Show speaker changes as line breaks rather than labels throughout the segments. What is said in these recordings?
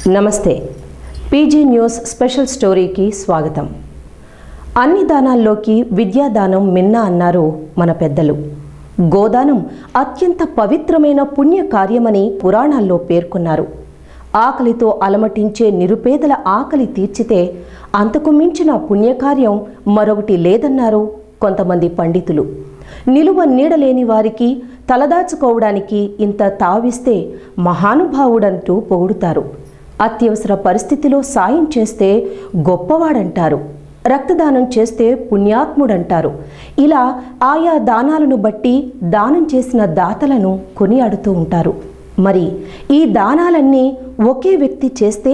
నమస్తే. PG news special స్టోరీకి స్వాగతం. అన్ని దానాల్లోకి విద్యాదానం మిన్న అన్నారు మన పెద్దలు. గోదానం అత్యంత పవిత్రమైన పుణ్య కార్యమని పురాణాల్లో పేర్కొన్నారు. ఆకలితో అలమటించే నిరుపేదల ఆకలి తీర్చితే అంతకు మించిన పుణ్యకార్యం మరొకటి లేదన్నారు కొంతమంది పండితులు. నిలువ నీడలేని వారికి తలదాచుకోవడానికి ఇంత తావిస్తే మహానుభావుడంటూ పొగుడుతారు. అత్యవసర పరిస్థితిలో సాయం చేస్తే గొప్పవాడంటారు. రక్తదానం చేస్తే పుణ్యాత్ముడంటారు. ఇలా ఆయా దానాలను బట్టి దానం చేసిన దాతలను కొనియాడుతూ ఉంటారు. మరి ఈ దానాలన్నీ ఒకే వ్యక్తి చేస్తే,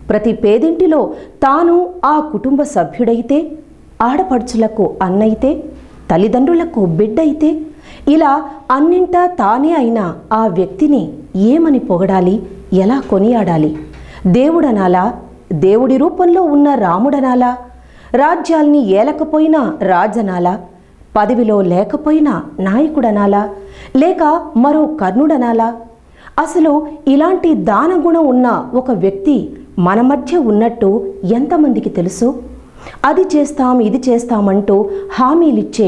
ప్రతి పేదింటిలో తాను ఆ కుటుంబ సభ్యుడైతే, ఆడపడుచులకు అన్నైతే, తల్లిదండ్రులకు బిడ్డైతే, ఇలా అన్నింటా తానే అయిన ఆ వ్యక్తిని ఏమని పొగడాలి, ఎలా కొనియాడాలి? దేవుడనాలా? దేవుడి రూపంలో ఉన్న రాముడనాలా? రాజ్యాల్ని ఏలకపోయినా రాజనాలా? పదవిలో లేకపోయినా నాయకుడనాలా? లేక మరో కర్ణుడనాలా? అసలు ఇలాంటి దానగుణం ఉన్న ఒక వ్యక్తి మన మధ్య ఉన్నట్టు ఎంతమందికి తెలుసు? అది చేస్తాం, ఇది చేస్తామంటూ హామీలిచ్చే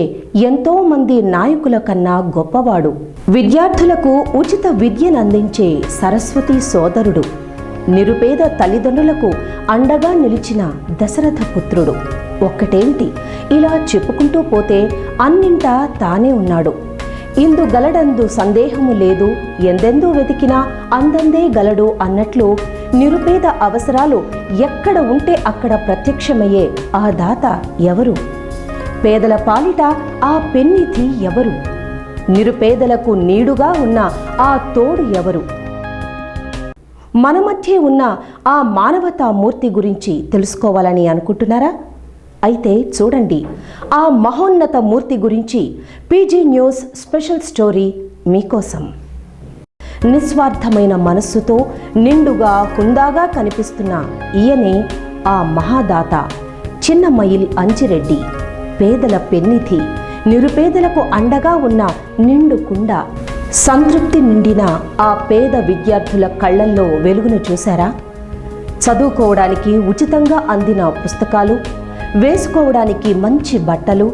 ఎంతోమంది నాయకుల కన్నా గొప్పవాడు. విద్యార్థులకు ఉచిత విద్యను అందించే సరస్వతి సోదరుడు. నిరుపేద తల్లిదండ్రులకు అండగా నిలిచిన దశరథ పుత్రుడు. ఒక్కటేంటి, ఇలా చెప్పుకుంటూ పోతే అన్నింటా తానే ఉన్నాడు. ఇందు గలడందు సందేహము లేదు, ఎందెందు వెతికినా అందందే గలడు అన్నట్లు నిరుపేద అవసరాలు ఎక్కడ ఉంటే అక్కడ ప్రత్యక్షమయ్యే ఆ దాత ఎవరు? పేదల పాలిట ఆ పెన్నిధి ఎవరు? నిరుపేదలకు నీడుగా ఉన్న ఆ తోడు ఎవరు? మన మధ్య ఉన్న ఆ మానవతా మూర్తి గురించి తెలుసుకోవాలని అనుకుంటున్నారా? అయితే చూడండి, ఆ మహోన్నత మూర్తి గురించి పీజీ న్యూస్ స్పెషల్ స్టోరీ మీకోసం. నిస్వార్థమైన మనస్సుతో నిండుగా హుందాగా కనిపిస్తున్న ఈయనే ఆ మహాదాత చిన్నమయిల్ అంజిరెడ్డి. పేదల పెన్నిధి, నిరుపేదలకు అండగా ఉన్న నిండు కుండ. సంతృప్తి నిండిన ఆ పేద విద్యార్థుల కళ్ళల్లో వెలుగును చూశారా? చదువుకోవడానికి ఉచితంగా అందిన పుస్తకాలు, వేసుకోవడానికి మంచి బట్టలు,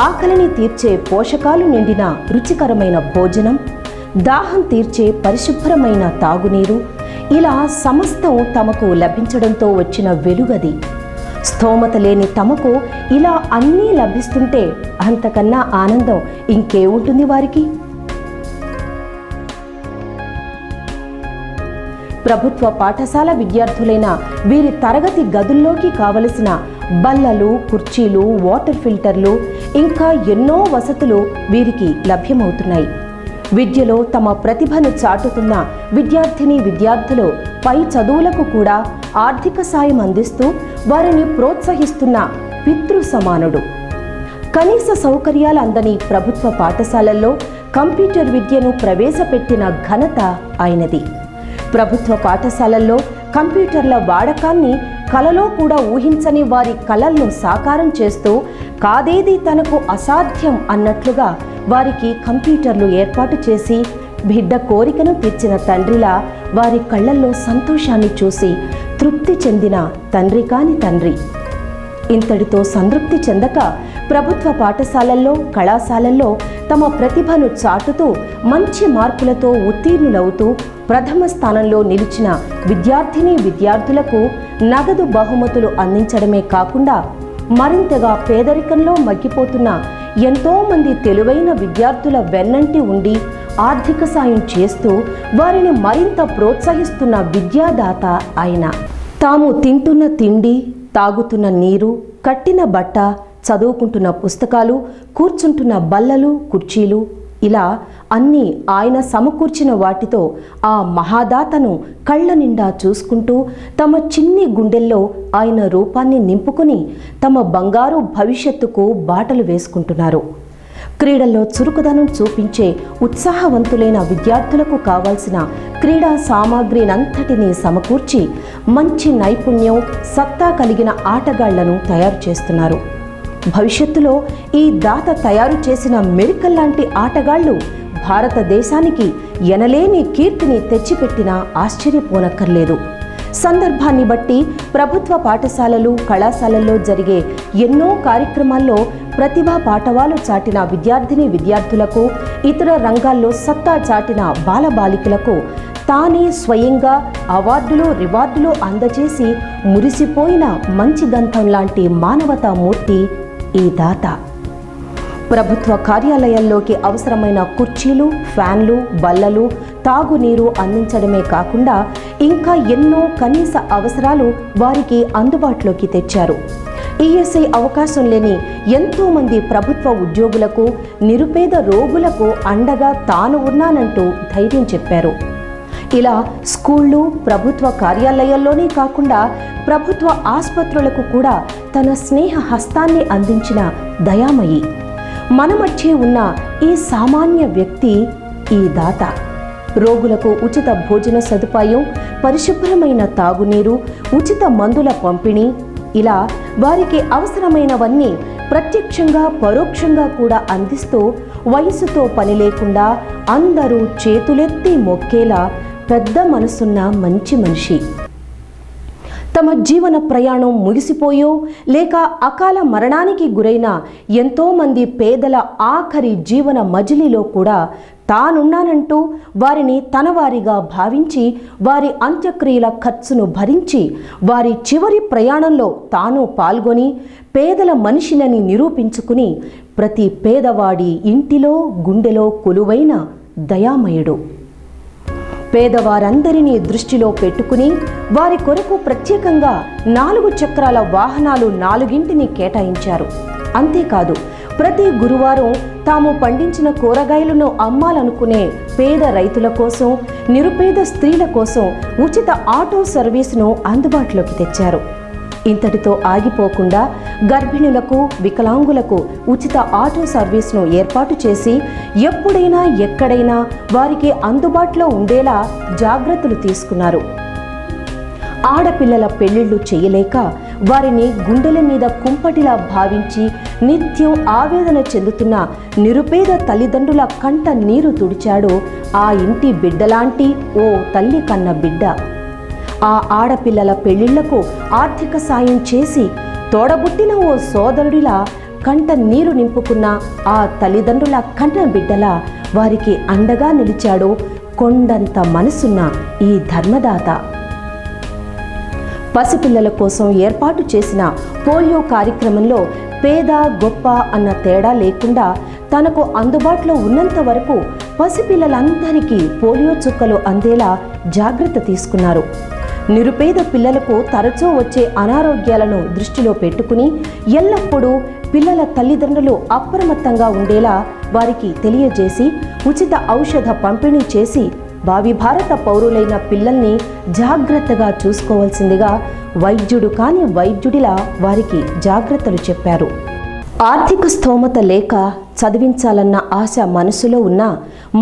ఆకలిని తీర్చే పోషకాలు నిండిన రుచికరమైన భోజనం, దాహం తీర్చే పరిశుభ్రమైన తాగునీరు, ఇలా సమస్తం తమకు లభించడంతో వచ్చిన వెలుగది. స్థోమత లేని తమకు ఇలా అన్నీ లభిస్తుంటే అంతకన్నా ఆనందం ఇంకేముంటుంది వారికి? ప్రభుత్వ పాఠశాల విద్యార్థులైన వీరి తరగతి గదుల్లోకి కావలసిన బల్లలు, కుర్చీలు, వాటర్ ఫిల్టర్లు, ఇంకా ఎన్నో వసతులు వీరికి లభ్యమవుతున్నాయి. విద్యలో తమ ప్రతిభను చాటుతున్న విద్యార్థులు పై చదువులకు కూడా ఆర్థిక సాయం అందిస్తూ వారిని ప్రోత్సహిస్తున్న పితృ సమానుడు. కనీస సౌకర్యాలు అందని ప్రభుత్వ పాఠశాలల్లో కంప్యూటర్ విద్యను ప్రవేశపెట్టిన ఘనత ఆయనది. ప్రభుత్వ పాఠశాలల్లో కంప్యూటర్ల వాడకాన్ని కలలో కూడా ఊహించని వారి కలలను సాకారం చేస్తూ కాదేది తనకు అసాధ్యం అన్నట్లుగా వారికి కంప్యూటర్లు ఏర్పాటు చేసి బిడ్డ కోరికను తీర్చిన తండ్రిలా వారి కళ్ళల్లో సంతోషాన్ని చూసి తృప్తి చెందిన తండ్రి కాని తండ్రి. ఇంతటితో సంతృప్తి చెందక ప్రభుత్వ పాఠశాలల్లో, కళాశాలల్లో తమ ప్రతిభను చాటుతూ మంచి మార్కులతో ఉత్తీర్ణులవుతూ ప్రథమ స్థానంలో నిలిచిన విద్యార్థులకు నగదు బహుమతులు అందించడమే కాకుండా మరింతగా పేదరికంలో మగ్గిపోతున్న ఎంతోమంది తెలివైన విద్యార్థుల వెన్నంటి ఉండి ఆర్థిక సాయం చేస్తూ వారిని మరింత ప్రోత్సహిస్తున్న విద్యాదాత ఆయన. తాము తింటున్న తిండి, తాగుతున్న నీరు, కట్టిన బట్ట, చదువుకుంటున్న పుస్తకాలు, కూర్చుంటున్న బల్లలు, కుర్చీలు, ఇలా అన్నీ ఆయన సమకూర్చిన వాటితో ఆ మహాదాతను కళ్ళ నిండా చూసుకుంటూ తమ చిన్ని గుండెల్లో ఆయన రూపాన్ని నింపుకుని తమ బంగారు భవిష్యత్తుకు బాటలు వేసుకుంటున్నారు. క్రీడల్లో చురుకుదనం చూపించే ఉత్సాహవంతులైన విద్యార్థులకు కావాల్సిన క్రీడా సామాగ్రినంతటినీ సమకూర్చి మంచి నైపుణ్యం, సత్తా కలిగిన ఆటగాళ్లను తయారు చేస్తున్నారు. భవిష్యత్తులో ఈ దాత తయారు చేసిన మెడికల్ లాంటి ఆటగాళ్లు భారతదేశానికి ఎనలేని కీర్తిని తెచ్చిపెట్టినా ఆశ్చర్యపోనక్కర్లేదు. సందర్భాన్ని బట్టి ప్రభుత్వ పాఠశాలలు, కళాశాలల్లో జరిగే ఎన్నో కార్యక్రమాల్లో ప్రతిభా పాటవాలు చాటిన విద్యార్థులకు, ఇతర రంగాల్లో సత్తా చాటిన బాలబాలికలకు తానే స్వయంగా అవార్డులు, రివార్డులు అందజేసి మురిసిపోయిన మంచి గంధం లాంటి మానవతామూర్తి ఈ దాత. ప్రభుత్వ కార్యాలయాల్లోకి అవసరమైన కుర్చీలు, ఫ్యాన్లు, బల్లలు, తాగునీరు అందించడమే కాకుండా ఇంకా ఎన్నో కనీస అవసరాలు వారికి అందుబాటులోకి తెచ్చారు. ఈఎస్ఐ అవకాశం లేని ఎంతోమంది ప్రభుత్వ ఉద్యోగులకు, నిరుపేద రోగులకు అండగా తాను ఉన్నానంటూ ధైర్యం చెప్పారు. ఇలా స్కూళ్ళు, ప్రభుత్వ కార్యాలయాల్లోనే కాకుండా ప్రభుత్వ ఆసుపత్రులకు కూడా తన స్నేహ హస్తాన్ని అందించిన దయామయి. మన మధ్య ఉన్న ఈ సామాన్య వ్యక్తి ఈ దాత. రోగులకు ఉచిత భోజన సదుపాయం, పరిశుభ్రమైన తాగునీరు, ఉచిత మందుల పంపిణీ, ఇలా వారికి అవసరమైనవన్నీ ప్రత్యక్షంగా, పరోక్షంగా కూడా అందిస్తూ వయసుతో పని లేకుండా అందరూ చేతులెత్తి మొక్కేలా పెద్ద మనసున్న మంచి మనిషి. తమ జీవన ప్రయాణం ముగిసిపోయో లేక అకాల మరణానికి గురైన ఎంతోమంది పేదల ఆఖరి జీవన మజిలీలో కూడా తానున్నానంటూ వారిని తనవారిగా భావించి వారి అంత్యక్రియల ఖర్చును భరించి వారి చివరి ప్రయాణంలో తాను పాల్గొని పేదల మనిషినని నిరూపించుకుని ప్రతి పేదవాడి ఇంటిలో, గుండెలో కొలువైన దయామయుడు. పేదవారందరినీ దృష్టిలో పెట్టుకుని వారి కొరకు ప్రత్యేకంగా 4 చక్రాల వాహనాలు 4 కేటాయించారు. అంతేకాదు, ప్రతి గురువారం తాము పండించిన కూరగాయలను అమ్మాలనుకునే పేద రైతుల కోసం, నిరుపేద స్త్రీల కోసం ఉచిత ఆటో సర్వీసును అందుబాటులోకి తెచ్చారు. ఇంతటితో ఆగిపోకుండా గర్భిణులకు, వికలాంగులకు ఉచిత ఆటో సర్వీస్ను ఏర్పాటు చేసి ఎప్పుడైనా ఎక్కడైనా వారికి అందుబాటులో ఉండేలా జాగ్రత్తలు తీసుకున్నారు. ఆడపిల్లల పెళ్లిళ్లు చేయలేక వారిని గుండెల మీద కుంపటిలా భావించి నిత్యం ఆవేదన చెందుతున్న నిరుపేద తల్లిదండ్రుల కంట నీరు తుడిచాడు ఆ ఇంటి బిడ్డలాంటి ఓ తల్లి కన్న బిడ్డ. ఆ ఆడపిల్లల పెళ్లిళ్లకు ఆర్థిక సాయం చేసి తోడబుట్టిన ఓ సోదరుడిలా కంట నీరు నింపుకున్న ఆ తల్లిదండ్రుల కన్న బిడ్డలా వారికి అండగా నిలిచాడు కొండంత మనసున్న ఈ ధర్మదాత. పసిపిల్లల కోసం ఏర్పాటు చేసిన పోలియో కార్యక్రమంలో పేద, గొప్ప అన్న తేడా లేకుండా తనకు అందుబాటులో ఉన్నంత వరకు పసిపిల్లలందరికీ పోలియో చుక్కలు అందేలా జాగ్రత్త తీసుకున్నారు. నిరుపేద పిల్లలకు తరచూ వచ్చే అనారోగ్యాలను దృష్టిలో పెట్టుకుని ఎల్లప్పుడూ పిల్లల తల్లిదండ్రులు అప్రమత్తంగా ఉండేలా వారికి తెలియజేసి ఉచిత ఔషధ పంపిణీ చేసి భావి భారత పౌరులైన పిల్లల్ని జాగ్రత్తగా చూసుకోవాల్సిందిగా వైద్యుడు కాని వైద్యుడిలా వారికి జాగ్రత్తలు చెప్పారు. ఆర్థిక స్థోమత లేక చదివించాలన్న ఆశ మనసులో ఉన్న,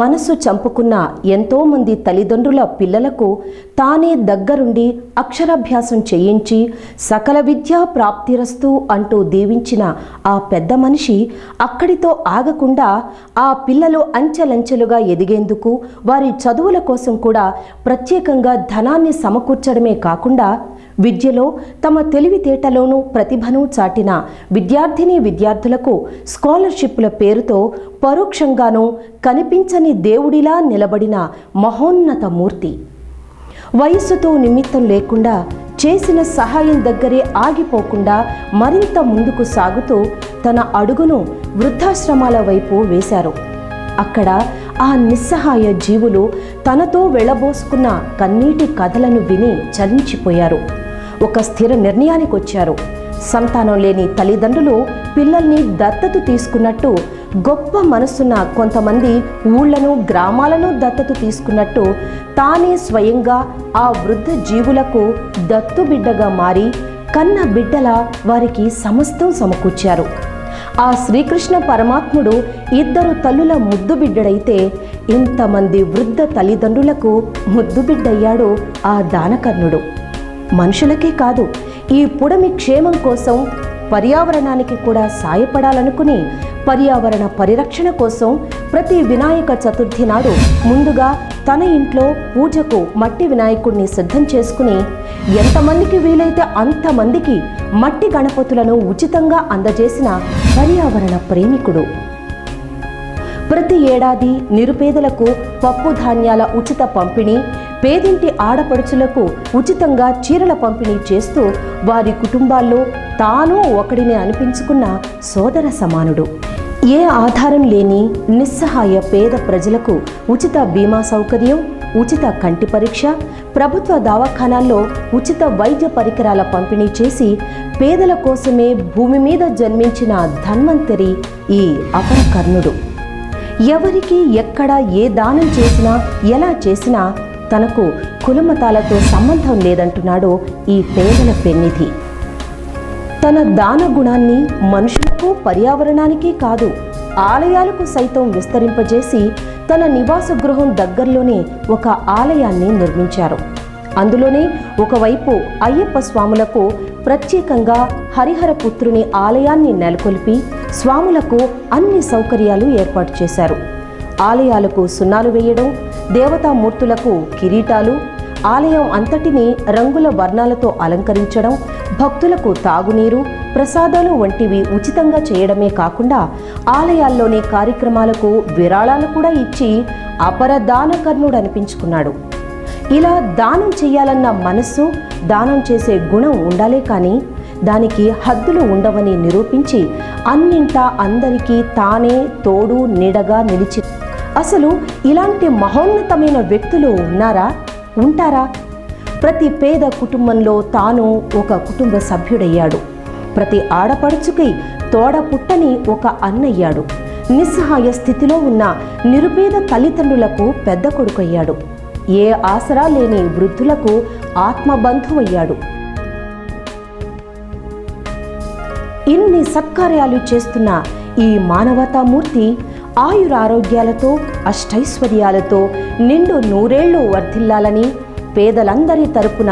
మనసు చంపుకున్న ఎంతోమంది తల్లిదండ్రుల పిల్లలకు తానే దగ్గరుండి అక్షరాభ్యాసం చేయించి సకల విద్యా ప్రాప్తిరస్తు అంటూ దీవించిన ఆ పెద్ద మనిషి అక్కడితో ఆగకుండా ఆ పిల్లలు అంచెలంచెలుగా ఎదిగేందుకు వారి చదువుల కోసం కూడా ప్రత్యేకంగా ధనాన్ని సమకూర్చడమే కాకుండా విద్యలో తమ తెలివితేటలోనూ ప్రతిభను చాటిన విద్యార్థులకు స్కాలర్షిప్ల పేరుతో పరోక్షంగానూ కనిపించని దేవుడిలా నిలబడిన మహోన్నత మూర్తి. వయస్సుతో నిమిత్తం లేకుండా చేసిన సహాయం దగ్గరే ఆగిపోకుండా మరింత ముందుకు సాగుతూ తన అడుగును వృద్ధాశ్రమాల వైపు వేశారు. అక్కడ ఆ నిస్సహాయ జీవులు తనతో వెళ్ళబోసుకున్న కన్నీటి కథలను విని చలించిపోయారు. ఒక స్థిర నిర్ణయానికి వచ్చారు. సంతానం లేని తల్లిదండ్రులు పిల్లల్ని దత్తత తీసుకున్నట్టు, గొప్ప మనసున్న కొంతమంది ఊళ్లను, గ్రామాలను దత్తత తీసుకున్నట్టు తానే స్వయంగా ఆ వృద్ధ జీవులకు దత్తు బిడ్డగా మారి కన్న బిడ్డలా వారికి సమస్తం సమకూర్చారు. ఆ శ్రీకృష్ణ పరమాత్ముడు 2 తల్లుల ముద్దు బిడ్డడైతే ఇంతమంది వృద్ధ తల్లిదండ్రులకు ముద్దు బిడ్డయ్యాడు ఆ దానకర్ణుడు. మనుషులకే కాదు, ఈ పుడమి క్షేమం కోసం పర్యావరణానికి కూడా సాయపడాలనుకుని పర్యావరణ పరిరక్షణ కోసం ప్రతి వినాయక చతుర్థి నాడు ముందుగా తన ఇంట్లో పూజకు మట్టి వినాయకుడిని సిద్ధం చేసుకుని ఎంతమందికి వీలైతే అంతమందికి మట్టి గణపతులను ఉచితంగా అందజేసిన పర్యావరణ ప్రేమికుడు. ప్రతి ఏడాది నిరుపేదలకు పప్పు ధాన్యాల ఉచిత పంపిణీ, పేదింటి ఆడపడుచులకు ఉచితంగా చీరల పంపిణీ చేస్తూ వారి కుటుంబాల్లో తాను ఒకడిని అనిపించుకున్న సోదర సమానుడు. ఏ ఆధారం లేని నిస్సహాయ పేద ప్రజలకు ఉచిత బీమా సౌకర్యం, ఉచిత కంటి పరీక్ష, ప్రభుత్వ దవాఖానాల్లో ఉచిత వైద్య పరికరాల పంపిణీ చేసి పేదల కోసమే భూమి మీద జన్మించిన ధన్వంతరి ఈ అపర కర్ణుడు. ఎవరికి ఎక్కడ ఏ దానం చేసినా ఎలా చేసినా తనకు కులమతాలతో సంబంధం లేదంటున్నాడు ఈ పేదల పెన్నిధి. తన దాన గుణాన్ని మనుషులకు, పర్యావరణానికి కాదు ఆలయాలకు సైతం విస్తరింపజేసి తన నివాస గృహం దగ్గరలోనే ఒక ఆలయాన్ని నిర్మించారు. అందులోనే ఒకవైపు అయ్యప్ప స్వాములకు ప్రత్యేకంగా హరిహరపుత్రుని ఆలయాన్ని నెలకొల్పి స్వాములకు అన్ని సౌకర్యాలు ఏర్పాటు చేశారు. ఆలయాలకు సున్నాలు వేయడం, దేవతామూర్తులకు కిరీటాలు, ఆలయం అంతటినీ రంగుల వర్ణాలతో అలంకరించడం, భక్తులకు తాగునీరు, ప్రసాదాలు వంటివి ఉచితంగా చేయడమే కాకుండా ఆలయాల్లోని కార్యక్రమాలకు విరాళాలు కూడా ఇచ్చి అపర దానకర్ణుడు అనిపించుకున్నాడు. ఇలా దానం చేయాలన్న మనస్సు, దానం చేసే గుణం ఉండాలే కానీ దానికి హద్దులు ఉండవని నిరూపించి అన్నింటా అందరికీ తానే తోడు నీడగా నిలిచి. అసలు ఇలాంటి మహోన్నతమైన వ్యక్తులు ఉన్నారా, ఉంటారా? ప్రతి పేద కుటుంబంలో తాను ఒక కుటుంబ సభ్యుడయ్యాడు. ప్రతి ఆడపడుచుకి తోడ పుట్టని ఒక అన్నయ్యాడు. నిస్సహాయ స్థితిలో ఉన్న నిరుపేద తల్లిదండ్రులకు పెద్ద కొడుకయ్యాడు. ఏ ఆసరా లేని వృద్ధులకు ఆత్మబంధువయ్యాడు. ఇన్ని సత్కార్యాలు చేస్తున్న ఈ మానవతామూర్తి ఆయురారోగ్యాలతో, అష్టైశ్వర్యాలతో నిండు నూరేళ్లు వర్ధిల్లాలని పేదలందరి తరపున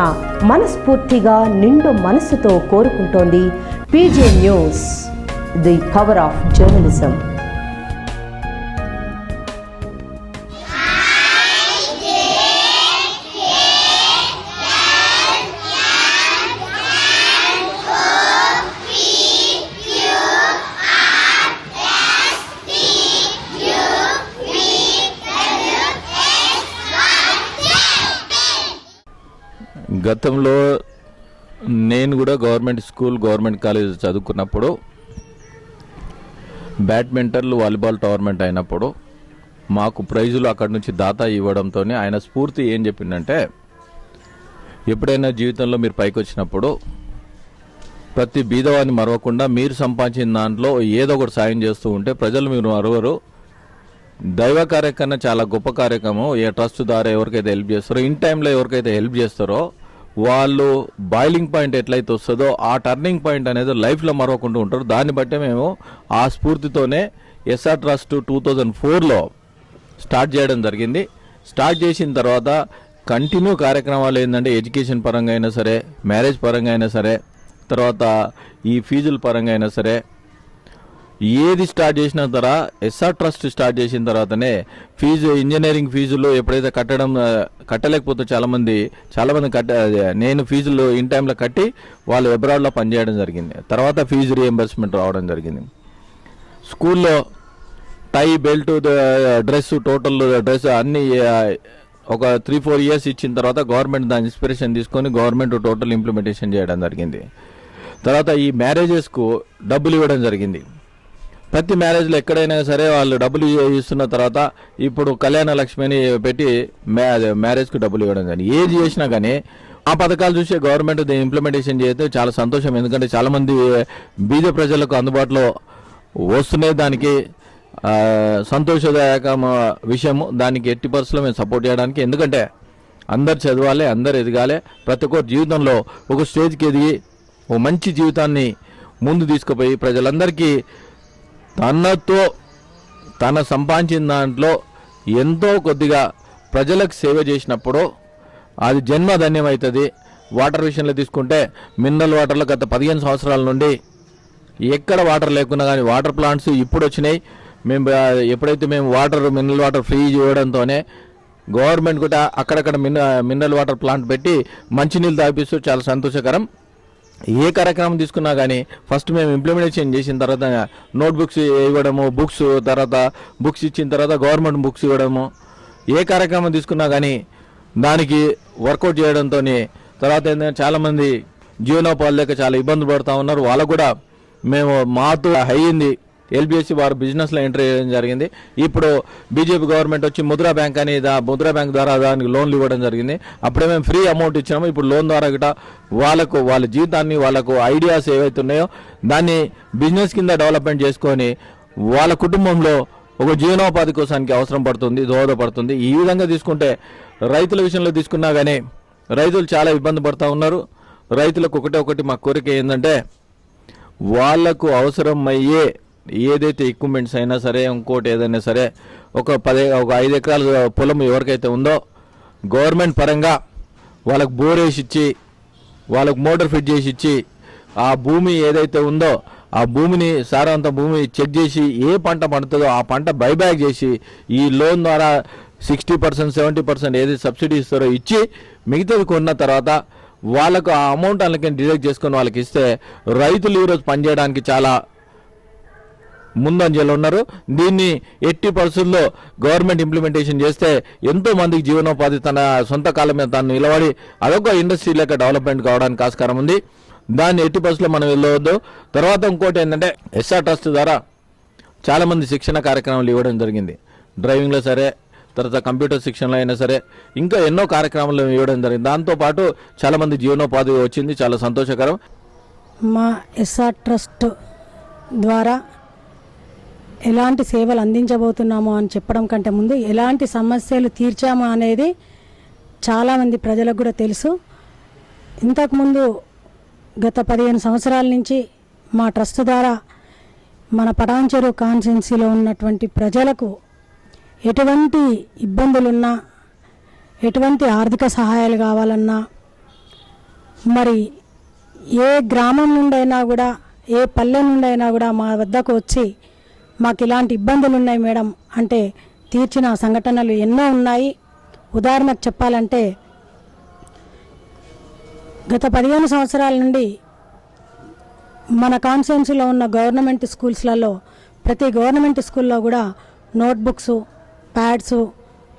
మనస్ఫూర్తిగా నిండు మనస్సుతో కోరుకుంటోంది PJ news, the power of journalism.
గతంలో నేను కూడా గవర్నమెంట్ స్కూల్, గవర్నమెంట్ కాలేజ్ చదువుకున్నప్పుడు బ్యాడ్మింటన్లు, వాలీబాల్ టోర్నమెంట్ అయినప్పుడు మాకు ప్రైజులు అక్కడి నుంచి దాతా ఇవ్వడంతో ఆయన స్ఫూర్తి ఏం చెప్పిందంటే, ఎప్పుడైనా జీవితంలో మీరు పైకి వచ్చినప్పుడు ప్రతి బీదవాన్ని మరవకుండా మీరు సంపాదించిన దాంట్లో ఏదో ఒకటి సాయం చేస్తూ ఉంటే ప్రజలు మీరు మరవరు. దైవ కార్యక్రమం చాలా గొప్ప కార్యక్రమం. ఏ ట్రస్ట్ ద్వారా ఎవరికైతే హెల్ప్ చేస్తారో, ఇన్ టైంలో ఎవరికైతే హెల్ప్ చేస్తారో వాళ్ళు బాయిలింగ్ పాయింట్ ఎట్లయితే వస్తుందో ఆ టర్నింగ్ పాయింట్ అనేది లైఫ్లో మరవకుండా ఉంటారు. దాన్ని బట్టే మేము ఆ స్ఫూర్తితోనే ఎస్ఆర్ ట్రస్ట్ 2004లో స్టార్ట్ చేయడం జరిగింది. స్టార్ట్ చేసిన తర్వాత కంటిన్యూ కార్యక్రమాలు ఏంటంటే ఎడ్యుకేషన్ పరంగా అయినా సరే, మ్యారేజ్ పరంగా అయినా సరే, తర్వాత ఈ ఫీజుల పరంగా అయినా సరే, ఏది స్టార్ట్ చేసిన తర్వాత ఎస్ఆర్ ట్రస్ట్ స్టార్ట్ చేసిన తర్వాతనే ఫీజు, ఇంజనీరింగ్ ఫీజులు ఎప్పుడైతే కట్టలేకపోతే చాలామంది నేను ఫీజులు ఇన్ టైంలో కట్టి వాళ్ళు అబ్రాడ్లో పనిచేయడం జరిగింది. తర్వాత ఫీజు రియంబర్స్మెంట్ రావడం జరిగింది. స్కూల్లో టై, బెల్ట్, డ్రెస్, టోటల్ డ్రెస్ అన్నీ ఒక 3-4 ఇయర్స్ ఇచ్చిన తర్వాత గవర్నమెంట్ దాని ఇన్స్పిరేషన్ తీసుకొని గవర్నమెంట్ టోటల్ ఇంప్లిమెంటేషన్ చేయడం జరిగింది. తర్వాత ఈ మ్యారేజెస్కు డబ్బులు ఇవ్వడం జరిగింది. ప్రతి మ్యారేజ్లో ఎక్కడైనా సరే వాళ్ళు డబ్బులు ఇస్తున్న తర్వాత ఇప్పుడు కళ్యాణ లక్ష్మిని పెట్టి మ్యారేజ్కి డబ్బులు ఇవ్వడం కానీ ఏది చేసినా కానీ ఆ పథకాలు చూసే గవర్నమెంట్ దీన్ని ఇంప్లిమెంటేషన్ చేస్తే చాలా సంతోషం. ఎందుకంటే చాలామంది బీద ప్రజలకు అందుబాటులో వస్తున్నాయి. దానికి సంతోషదాయక విషయము. దానికి ఎట్టి పరిస్థితుల్లో మేము సపోర్ట్ చేయడానికి, ఎందుకంటే అందరు చదవాలి, అందరు ఎదగాలి. ప్రతి ఒక్కరు జీవితంలో ఒక స్టేజ్కి ఎదిగి ఓ మంచి జీవితాన్ని ముందు తీసుకుపోయి ప్రజలందరికీ తన సంపాదించిన దాంట్లో ఎంతో కొద్దిగా ప్రజలకు సేవ చేసినప్పుడు అది జన్మధన్యం అవుతుంది. వాటర్ విషయంలో తీసుకుంటే మినరల్ వాటర్లో గత 15 సంవత్సరాల నుండి ఎక్కడ వాటర్ లేకున్నా కానీ వాటర్ ప్లాంట్స్ ఇప్పుడు వచ్చినాయి. ఎప్పుడైతే మేము మినరల్ వాటర్ ఫ్రీ చేయడంతోనే గవర్నమెంట్ కూడా అక్కడక్కడ మినరల్ వాటర్ ప్లాంట్ పెట్టి మంచినీళ్ళు తాగిపిస్తూ చాలా సంతోషకరం. ఏ కార్యక్రమం తీసుకున్నా కానీ ఫస్ట్ మేము ఇంప్లిమెంటేషన్ చేసిన తర్వాత నోట్బుక్స్ ఇవ్వడము, బుక్స్ తర్వాత బుక్స్ ఇచ్చిన తర్వాత గవర్నమెంట్ బుక్స్ ఇవ్వడము, ఏ కార్యక్రమం తీసుకున్నా కానీ దానికి వర్కౌట్ చేయడంతో తర్వాత ఏంటంటే చాలామంది జీవనోపాధి లేక చాలా ఇబ్బంది పడుతూ ఉన్నారు. వాళ్ళకు కూడా మేము మాతో అయ్యింది ఎల్బిఎస్సి వారు బిజినెస్లో ఎంటర్ చేయడం జరిగింది. ఇప్పుడు బీజేపీ గవర్నమెంట్ వచ్చి ముద్రా బ్యాంక్ అని ముద్రా బ్యాంక్ ద్వారా దానికి లోన్లు ఇవ్వడం జరిగింది. అప్పుడే మేము ఫ్రీ అమౌంట్ ఇచ్చాము. ఇప్పుడు లోన్ ద్వారా గిట వాళ్ళకు వాళ్ళ జీవితాన్ని వాళ్ళకు ఐడియాస్ ఏవైతే ఉన్నాయో దాన్ని బిజినెస్ కింద డెవలప్మెంట్ చేసుకొని వాళ్ళ కుటుంబంలో ఒక జీవనోపాధి కోసానికి అవసరం పడుతుంది, దోహదపడుతుంది. ఈ విధంగా తీసుకుంటే రైతుల విషయంలో తీసుకున్నా కానీ రైతులు చాలా ఇబ్బంది పడుతూ ఉన్నారు. రైతులకు ఒకటి మా కోరిక ఏంటంటే వాళ్లకు అవసరమయ్యే ఏదైతే ఎక్విప్మెంట్స్ అయినా సరే ఇంకోటి ఏదైనా సరే ఒక 5 ఎకరాల పొలం ఎవరికైతే ఉందో గవర్నమెంట్ పరంగా వాళ్ళకు బోర్ వేసి ఇచ్చి వాళ్ళకు మోటార్ ఫిట్ చేసి ఇచ్చి ఆ భూమి ఏదైతే ఉందో ఆ భూమిని సారవంత భూమి చెక్ చేసి ఏ పంట పండుతుందో ఆ పంట బైబ్యాక్ చేసి ఈ లోన్ ద్వారా 60%, 70% ఏది సబ్సిడీ ఇస్తారో ఇచ్చి మిగతాది కొన్న తర్వాత వాళ్ళకు ఆ అమౌంట్ వాళ్ళకి డిడక్ట్ చేసుకొని వాళ్ళకి ఇస్తే రైతులు ఈరోజు పనిచేయడానికి చాలా ముందంజలో ఉన్నారు. దీన్ని 80% గవర్నమెంట్ ఇంప్లిమెంటేషన్ చేస్తే ఎంతో మందికి జీవనోపాధి తన సొంత కాలం మీద తాను నిలబడి అదొక ఇండస్ట్రీ లెక్క డెవలప్మెంట్ కావడానికి ఆస్కారం ఉంది. దాన్ని 80% మనం వెళ్ళవద్దు. తర్వాత ఇంకోటి ఏంటంటే ఎస్ఆర్ ట్రస్ట్ ద్వారా చాలామంది శిక్షణ కార్యక్రమాలు ఇవ్వడం జరిగింది. డ్రైవింగ్లో సరే, తర్వాత కంప్యూటర్ శిక్షణలో అయినా సరే, ఇంకా ఎన్నో కార్యక్రమాలు ఇవ్వడం జరిగింది. దాంతోపాటు చాలామంది జీవనోపాధి వచ్చింది, చాలా సంతోషకరం.
మా ఎస్ఆర్ ట్రస్ట్ ద్వారా ఎలాంటి సేవలు అందించబోతున్నామో అని చెప్పడం కంటే ముందు ఎలాంటి సమస్యలు తీర్చాము అనేది చాలామంది ప్రజలకు కూడా తెలుసు. ఇంతకుముందు గత 15 సంవత్సరాల నుంచి మా ట్రస్ట్ ద్వారా మన పటాన్చెరు కాన్స్టిట్యున్సీలో ఉన్నటువంటి ప్రజలకు ఎటువంటి ఇబ్బందులున్నా, ఎటువంటి ఆర్థిక సహాయాలు కావాలన్నా, మరి ఏ గ్రామం నుండైనా కూడా, ఏ పల్లె నుండైనా కూడా మా వద్దకు వచ్చి మాకు ఇలాంటి ఇబ్బందులు ఉన్నాయి మేడం అంటే తీర్చిన సంఘటనలు ఎన్నో ఉన్నాయి. ఉదాహరణకు చెప్పాలంటే గత 15 సంవత్సరాల నుండి మన కాన్స్టిట్యున్సీలో ఉన్న గవర్నమెంట్ స్కూల్స్లలో ప్రతి గవర్నమెంట్ స్కూల్లో కూడా నోట్బుక్స్, ప్యాడ్స్,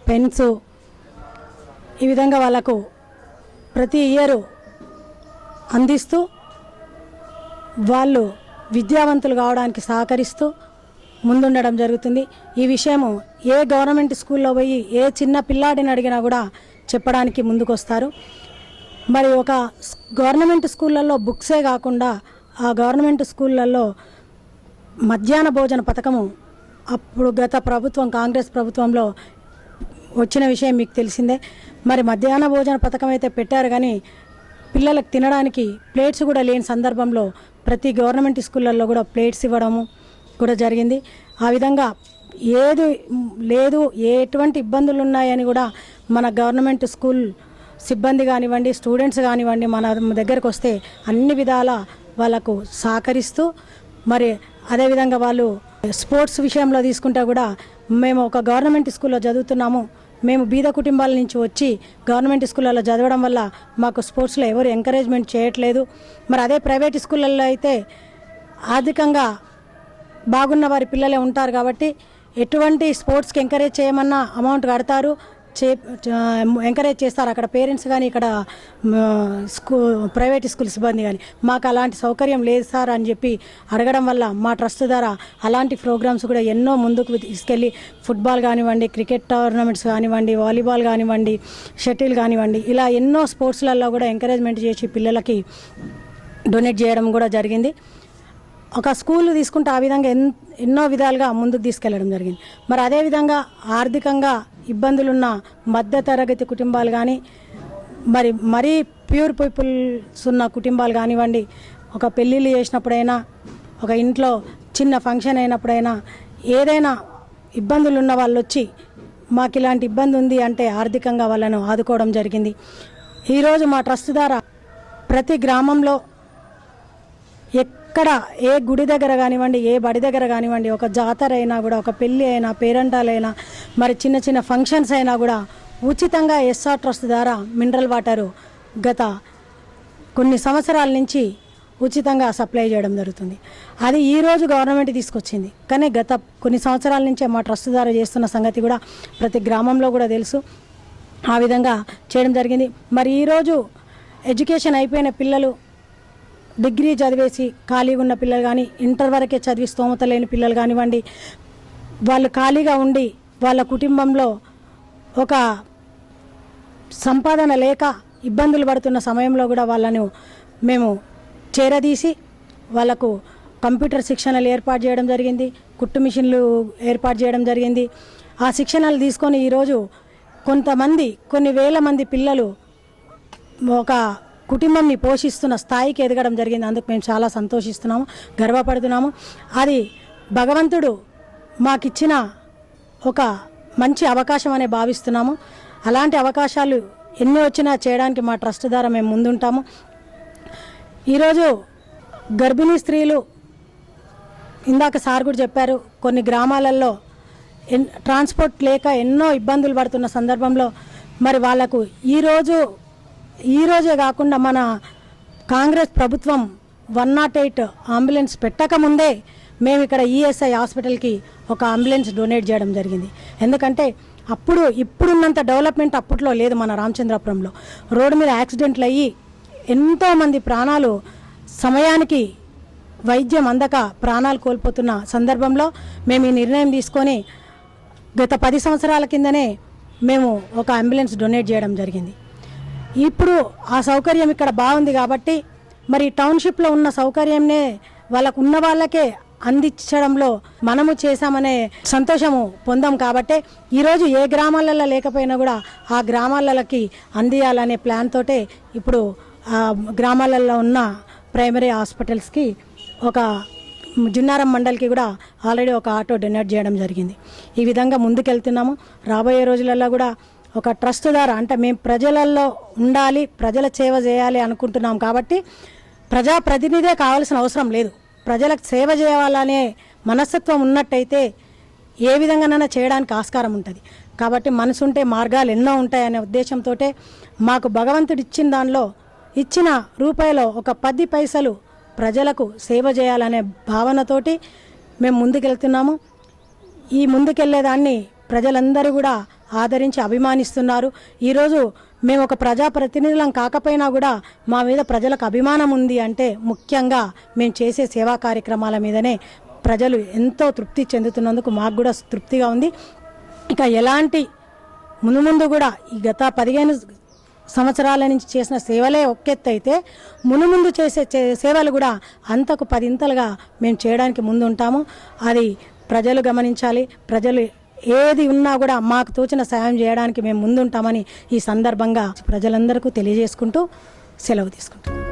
పెన్స్ ఈ విధంగా వాళ్ళకు ప్రతి ఇయర్ అందిస్తూ వాళ్ళు విద్యావంతులు కావడానికి సహకరిస్తూ ముందుండడం జరుగుతుంది. ఈ విషయము ఏ గవర్నమెంట్ స్కూల్లో పోయి ఏ చిన్న పిల్లాడిని అడిగినా కూడా చెప్పడానికి ముందుకొస్తారు. మరి ఒక గవర్నమెంట్ స్కూళ్ళల్లో బుక్సే కాకుండా ఆ గవర్నమెంట్ స్కూళ్ళల్లో మధ్యాహ్న భోజన పథకము అప్పుడు గత ప్రభుత్వం, కాంగ్రెస్ ప్రభుత్వంలో వచ్చిన విషయం మీకు తెలిసిందే. మరి మధ్యాహ్న భోజన పథకం అయితే పెట్టారు, కానీ పిల్లలకు తినడానికి ప్లేట్స్ కూడా లేని సందర్భంలో ప్రతి గవర్నమెంట్ స్కూళ్ళల్లో కూడా ప్లేట్స్ ఇవ్వడము కూడా జరిగింది. ఆ విధంగా ఏది లేదు, ఎటువంటి ఇబ్బందులు ఉన్నాయని కూడా మన గవర్నమెంట్ స్కూల్ సిబ్బంది కానివ్వండి, స్టూడెంట్స్ కానివ్వండి మన దగ్గరకు వస్తే అన్ని విధాల వాళ్ళకు సహకరిస్తూ, మరి అదేవిధంగా వాళ్ళు స్పోర్ట్స్ విషయంలో తీసుకుంటే కూడా మేము ఒక గవర్నమెంట్ స్కూల్లో చదువుతున్నాము, మేము బీద కుటుంబాల నుంచి వచ్చి గవర్నమెంట్ స్కూళ్ళలో చదవడం వల్ల మాకు స్పోర్ట్స్లో ఎవరు ఎంకరేజ్మెంట్ చేయట్లేదు. మరి అదే ప్రైవేట్ స్కూళ్ళల్లో అయితే ఆర్థికంగా బాగున్న వారి పిల్లలే ఉంటారు కాబట్టి ఎటువంటి స్పోర్ట్స్కి ఎంకరేజ్ చేయమన్నా అమౌంట్ కడతారు, ఎంకరేజ్ చేస్తారు అక్కడ పేరెంట్స్ కానీ, ఇక్కడ ప్రైవేట్ స్కూల్ సిబ్బంది కానీ. మాకు అలాంటి సౌకర్యం లేదు సార్ అని చెప్పి అడగడం వల్ల మా ట్రస్ట్ ద్వారా అలాంటి ప్రోగ్రామ్స్ కూడా ఎన్నో ముందుకు తీసుకెళ్ళి ఫుట్బాల్ కానివ్వండి, క్రికెట్ టోర్నమెంట్స్ కానివ్వండి, వాలీబాల్ కానివ్వండి, షటిల్ కానివ్వండి, ఇలా ఎన్నో స్పోర్ట్స్లలో కూడా ఎంకరేజ్మెంట్ చేసి పిల్లలకి డొనేట్ చేయడం కూడా జరిగింది. ఒక స్కూల్ తీసుకుంటే ఆ విధంగా ఎన్నో విధాలుగా ముందుకు తీసుకెళ్లడం జరిగింది. మరి అదేవిధంగా ఆర్థికంగా ఇబ్బందులున్న మధ్యతరగతి కుటుంబాలు కానీ, మరీ ప్యూర్ పీపుల్స్ ఉన్న కుటుంబాలు కానివ్వండి, ఒక పెళ్ళిళ్ళు చేసినప్పుడైనా, ఒక ఇంట్లో చిన్న ఫంక్షన్ అయినప్పుడైనా, ఏదైనా ఇబ్బందులు ఉన్న వాళ్ళు వచ్చి మాకు ఇలాంటి ఇబ్బంది ఉంది అంటే ఆర్థికంగా వాళ్ళను ఆదుకోవడం జరిగింది. ఈరోజు మా ట్రస్ట్ ద్వారా ప్రతి గ్రామంలో ఎక్కడ ఏ గుడి దగ్గర కానివ్వండి, ఏ బడి దగ్గర కానివ్వండి, ఒక జాతర అయినా కూడా, ఒక పెళ్ళి అయినా, పేరంటాలైనా, మరి చిన్న చిన్న ఫంక్షన్స్ అయినా కూడా ఉచితంగా ఎస్ఆర్ ట్రస్ట్ ద్వారా మినరల్ వాటరు గత కొన్ని సంవత్సరాల నుంచి ఉచితంగా సప్లై చేయడం జరుగుతుంది. అది ఈరోజు గవర్నమెంట్ తీసుకొచ్చింది, కానీ గత కొన్ని సంవత్సరాల నుంచే మా ట్రస్ట్ ద్వారా చేస్తున్న సంగతి కూడా ప్రతి గ్రామంలో కూడా తెలుసు. ఆ విధంగా చేయడం జరిగింది. మరి ఈరోజు ఎడ్యుకేషన్ అయిపోయిన పిల్లలు, డిగ్రీ చదివేసి ఖాళీగా ఉన్న పిల్లలు కానీ, ఇంటర్ వరకే చదివి స్తోమత లేని పిల్లలు కానివ్వండి, వాళ్ళు ఖాళీగా ఉండి వాళ్ళ కుటుంబంలో ఒక సంపాదన లేక ఇబ్బందులు పడుతున్న సమయంలో కూడా వాళ్ళను మేము చేరదీసి వాళ్ళకు కంప్యూటర్ శిక్షణలు ఏర్పాటు చేయడం జరిగింది, కుట్టు మిషన్లు ఏర్పాటు చేయడం జరిగింది. ఆ శిక్షణలు తీసుకొని ఈరోజు కొంతమంది, కొన్ని వేల మంది పిల్లలు ఒక కుటుంబాన్ని పోషిస్తున్న స్థాయికి ఎదగడం జరిగింది. అందుకు మేము చాలా సంతోషిస్తున్నాము, గర్వపడుతున్నాము. అది భగవంతుడు మాకిచ్చిన ఒక మంచి అవకాశం అనే భావిస్తున్నాము. అలాంటి అవకాశాలు ఎన్ని వచ్చినా చేయడానికి మా ట్రస్ట్ ద్వారా మేము ముందుంటాము. ఈరోజు గర్భిణీ స్త్రీలు, ఇందాక సార్ కూడా చెప్పారు, కొన్ని గ్రామాలలో ట్రాన్స్పోర్ట్ లేక ఎన్నో ఇబ్బందులు పడుతున్న సందర్భంలో మరి వాళ్లకు ఈరోజే కాకుండా మన కాంగ్రెస్ ప్రభుత్వం 108 అంబులెన్స్ పెట్టకముందే మేము ఇక్కడ ఈఎస్ఐ హాస్పిటల్కి ఒక అంబులెన్స్ డొనేట్ చేయడం జరిగింది. ఎందుకంటే ఇప్పుడున్నంత డెవలప్మెంట్ అప్పట్లో లేదు. మన రామచంద్రాపురంలో రోడ్డు మీద యాక్సిడెంట్లు అయ్యి ఎంతోమంది ప్రాణాలు, సమయానికి వైద్యం అందక ప్రాణాలు కోల్పోతున్న సందర్భంలో మేము ఈ నిర్ణయం తీసుకొని గత 10 సంవత్సరాల కిందనే మేము ఒక అంబులెన్స్ డొనేట్ చేయడం జరిగింది. ఇప్పుడు ఆ సౌకర్యం ఇక్కడ బాగుంది కాబట్టి మరి టౌన్షిప్లో ఉన్న సౌకర్యంనే వాళ్ళకు ఉన్న వాళ్ళకే అందించడంలో మనము చేశామనే సంతోషము పొందాం. కాబట్టి ఈరోజు ఏ గ్రామాలలో లేకపోయినా కూడా ఆ గ్రామాలకి అందియాలనే ప్లాన్ తోటే ఇప్పుడు ఆ గ్రామాలలో ఉన్న ప్రైమరీ హాస్పిటల్స్కి ఒక జున్నారం మండలికి కూడా ఆల్రెడీ ఒక ఆటో డొనేట్ చేయడం జరిగింది. ఈ విధంగా ముందుకెళ్తున్నాము. రాబోయే రోజులలో కూడా ఒక ట్రస్ట్ ద్వారా, అంటే మేము ప్రజలలో ఉండాలి, ప్రజల సేవ చేయాలి అనుకుంటున్నాం. కాబట్టి ప్రజాప్రతినిధే కావాల్సిన అవసరం లేదు. ప్రజలకు సేవ చేయాలనే మనస్తత్వం ఉన్నట్టయితే ఏ విధంగానైనా చేయడానికి ఆస్కారం ఉంటుంది. కాబట్టి మనసుంటే మార్గాలు ఎన్నో ఉంటాయనే ఉద్దేశంతో మాకు భగవంతుడు ఇచ్చిన దానిలో ఇచ్చిన రూపాయలో ఒక 10 పైసలు ప్రజలకు సేవ చేయాలనే భావనతోటి మేము ముందుకెళ్తున్నాము. ఈ ముందుకెళ్లేదాన్ని ప్రజలందరూ కూడా ఆదరించి అభిమానిస్తున్నారు. ఈరోజు మేము ఒక ప్రజాప్రతినిధులం కాకపోయినా కూడా మా మీద ప్రజలకు అభిమానం ఉంది అంటే ముఖ్యంగా మేము చేసే సేవా కార్యక్రమాల మీదనే ప్రజలు ఎంతో తృప్తి చెందుతున్నందుకు మాకు కూడా తృప్తిగా ఉంది. ఇక ఎలాంటి ముందు కూడా ఈ గత 15 సంవత్సరాల నుంచి చేసిన సేవలే ఒక్కెత్తు అయితే ముందు చేసే సేవలు కూడా అంతకు 10 ఇంతలుగా మేము చేయడానికి ముందు ఉంటాము. అది ప్రజలు గమనించాలి. ప్రజలు ఏది ఉన్నా కూడా మాకు తోచిన సాయం చేయడానికి మేము ముందుంటామని ఈ సందర్భంగా ప్రజలందరికీ తెలియజేసుకుంటూ సెలవు తీసుకుంటాం.